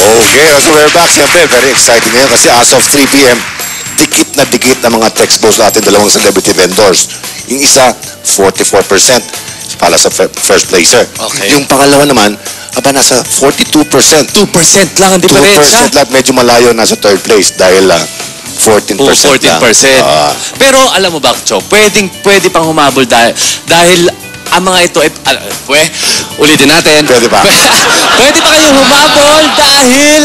Okay, so we're back. Siyempre, very exciting ngayon kasi as of 3 p.m., dikit na dikit ang mga text posts natin, dalawang celebrity vendors. Yung isa, 44% para sa first placer. Okay. Yung pangalawa naman, nasa 42%. 2% lang ang diferensya. 2% lang, medyo malayo nasa third place dahil 14% Oo, 14%. lang. Pero alam mo ba, Cho, pwede pang humabol dahil ang mga ito, ulitin natin. Pwede pa. Pwede pa kayong humabol dahil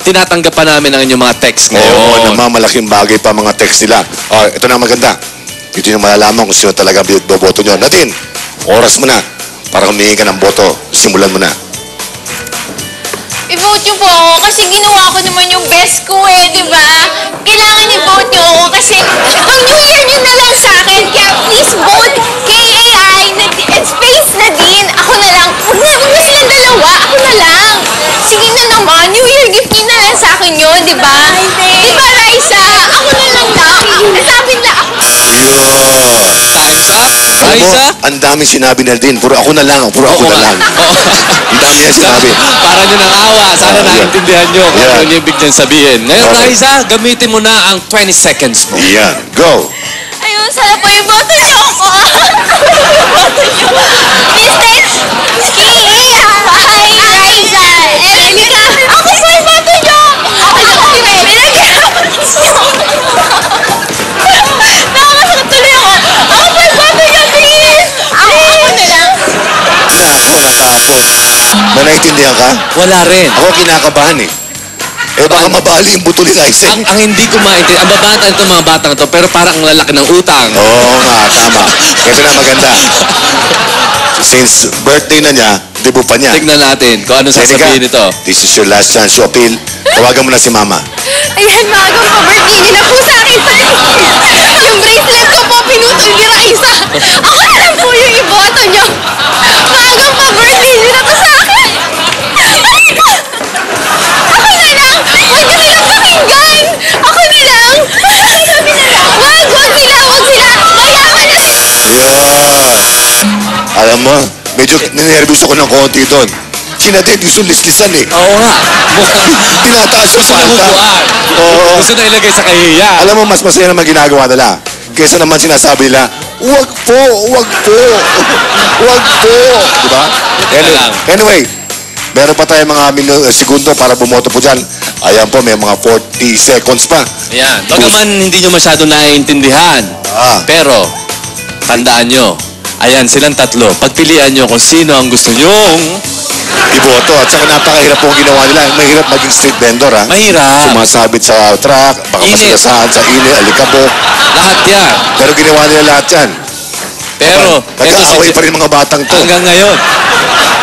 tinatanggap pa namin ang inyong mga text ngayon. Oo, namamalaking bagay pa mga text nila. Ito na maganda. Dito yung malalaman kung sino talaga boboto nyo. Natin, oras mo na para humingi ka ng boto. Simulan mo na. I-vote niyo po ako kasi ginawa ko naman yung best ko di ba? Kailangan i-vote niyo ako kasi pang New Year niyo na lang sa akin. Kaya please vote KAI and Space Nadine. Ako na lang. Huwag na silang dalawa. Ako na lang. Sige na naman. New Year gift niyo na lang sa akin yun, di ba? Di ba, Raisa? Ako na lang daw. Sabi na ako. Time's up. Raisa? Ang daming sinabi na din. Puro ako na lang. Puro ako na lang. Ang dami yan sinabi. Para nyo ng awa. Sana naintindihan nyo kung ano yung ibig niyang sabihin. Ngayon, Raisa, gamitin mo na ang 20 seconds mo. Yan. Go. Ayun, sana po i-vote niyo ako. I-vote niyo. Please, KAI, Raisa, Erica. Ako po i-vote niyo. Nakakasakit tuloy ako. Ako po i-vote niyo, please. Ako na lang. Ako natapos. May naintindihan ka? Wala rin. Ako kinakabahan baka mabali yung buto ni Raisa. Ang hindi ko maintindihan, ang babata ito mga batang ito, pero parang ang lalaki ng utang. Oo nga, tama. Ito na maganda. Since birthday na niya, debut pa niya. Tignan natin kung ano sasabihin nito. This is your last chance to appeal. Tawagan mo na si Mama. Ayan, magang pa-birthday niyo na po sa akin. Yung bracelet ko po, pinutol ni Raisa. Ako na lang po yung iboto niyo. Magang pa-birthday niyo na to sa akin. Ako na lang. Huwag niyo silang pakinggan. Ako na lang. Sabi na lang. Huwag sila. Mayaman na sila. Alam mo, medyo ninervous ako ng konti doon. Sina din, gusto lislisan Oo nga. Tinataas yung Gusto na mata. hukuan. Oo. Gusto na ilagay sa kahiya. Alam mo, mas masaya naman ginagawa nila. Kaysa naman sinasabi nila, wag po. Diba? Anyway, meron pa tayo mga segundo para bumoto po dyan. Ayan po, may mga 40 seconds pa. Ayan. Bagaman hindi nyo masyado naiintindihan. Pero, tandaan nyo, ayan, silang tatlo. Pagpilian nyo kung sino ang gusto nyong iboto. At saka napakahirap po ang ginawa nila. Mahirap maging street vendor, ha? Mahirap. Sumasabit sa truck, baka masigasahan sa init, alikabok. Lahat yan. Pero ginawa nila lahat yan. Pero, nag-aaway pa rin mga batang to. hanggang ngayon,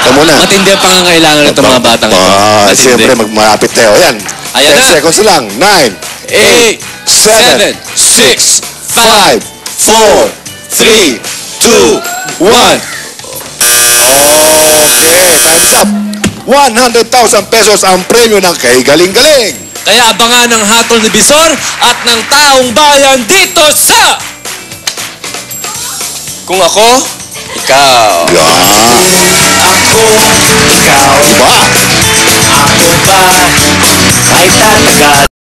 Tama na. matindi ang pangangailangan ng mga batang ito. Matindi. Siyempre, malapit tayo. Ayan. Ayan 10 na. seconds lang. 9, 8, 7, 6, 5, 4, 3, 2, 1. Okay, time's up. 100,000 pesos ang premyo ng kay Galing-Galing. Kaya abangan ng hatol ni Bisor at ng taong bayan dito sa... Kung ako, ikaw. Ako, ikaw, Diba? ako ba ay talaga